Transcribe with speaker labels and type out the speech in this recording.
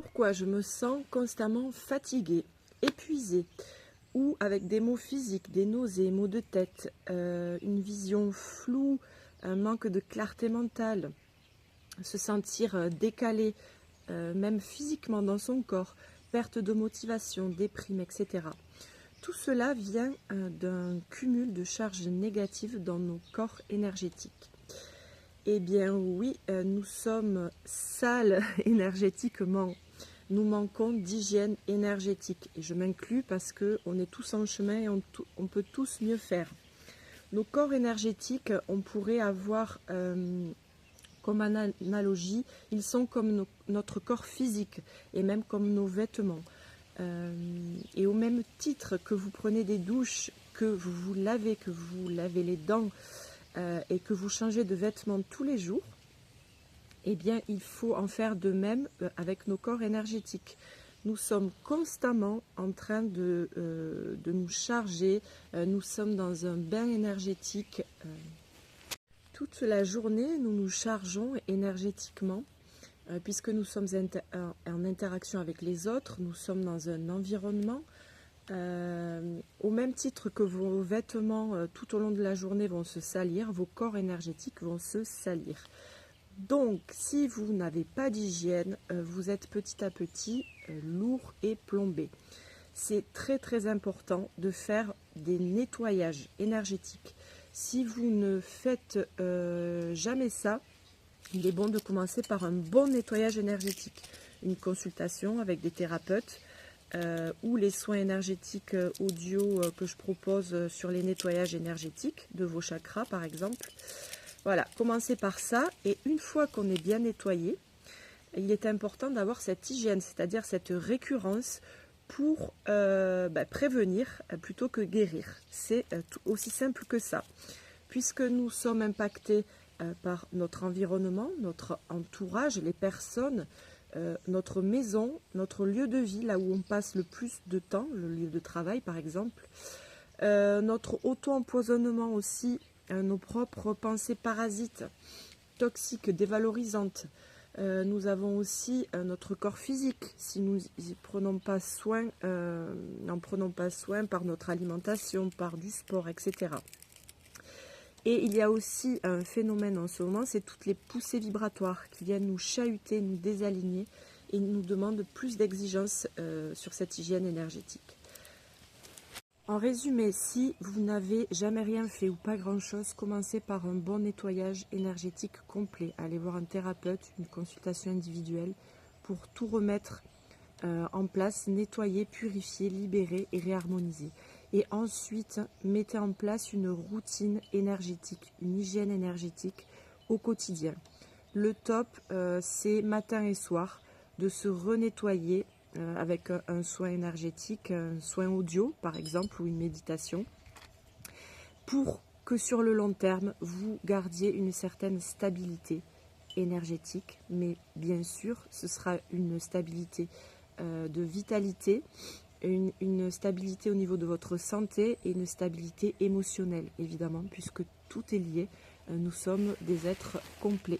Speaker 1: Pourquoi je me sens constamment fatiguée, épuisée, ou avec des maux physiques, des nausées, maux de tête, une vision floue, un manque de clarté mentale, se sentir décalé, même physiquement dans son corps, perte de motivation, déprime, etc. Tout cela vient d'un cumul de charges négatives dans nos corps énergétiques. Eh bien oui, nous sommes sales énergétiquement. Nous manquons d'hygiène énergétique. Et je m'inclus parce qu'on est tous en chemin et on peut tous mieux faire. Nos corps énergétiques, on pourrait avoir comme analogie, ils sont comme notre corps physique et même comme nos vêtements. Et au même titre que vous prenez des douches, que vous lavez les dents et que vous changez de vêtements tous les jours, eh bien, il faut en faire de même avec nos corps énergétiques. Nous sommes constamment en train de nous charger, nous sommes dans un bain énergétique. Toute la journée, nous nous chargeons énergétiquement, puisque nous sommes en interaction avec les autres, nous sommes dans un environnement. Au même titre que vos vêtements tout au long de la journée vont se salir, vos corps énergétiques vont se salir. Donc, si vous n'avez pas d'hygiène, vous êtes petit à petit lourd et plombé. C'est très très important de faire des nettoyages énergétiques. Si vous ne faites jamais ça, il est bon de commencer par un bon nettoyage énergétique. Une consultation avec des thérapeutes ou les soins énergétiques audio que je propose sur les nettoyages énergétiques de vos chakras par exemple. Voilà, commencez par ça et une fois qu'on est bien nettoyé, il est important d'avoir cette hygiène, c'est-à-dire cette récurrence pour prévenir plutôt que guérir. C'est aussi simple que ça. Puisque nous sommes impactés par notre environnement, notre entourage, les personnes, notre maison, notre lieu de vie, là où on passe le plus de temps, le lieu de travail par exemple, notre auto-empoisonnement aussi, nos propres pensées parasites, toxiques, dévalorisantes. Nous avons aussi notre corps physique, si nous n'en prenons pas soin par notre alimentation, par du sport, etc. Et il y a aussi un phénomène en ce moment, c'est toutes les poussées vibratoires qui viennent nous chahuter, nous désaligner et nous demandent plus d'exigence sur cette hygiène énergétique. En résumé, si vous n'avez jamais rien fait ou pas grand-chose, commencez par un bon nettoyage énergétique complet. Allez voir un thérapeute, une consultation individuelle pour tout remettre en place, nettoyer, purifier, libérer et réharmoniser. Et ensuite, mettez en place une routine énergétique, une hygiène énergétique au quotidien. Le top, c'est matin et soir de se renettoyer avec un soin énergétique, un soin audio par exemple ou une méditation pour que sur le long terme vous gardiez une certaine stabilité énergétique, mais bien sûr ce sera une stabilité de vitalité, une stabilité au niveau de votre santé et une stabilité émotionnelle évidemment puisque tout est lié, nous sommes des êtres complets.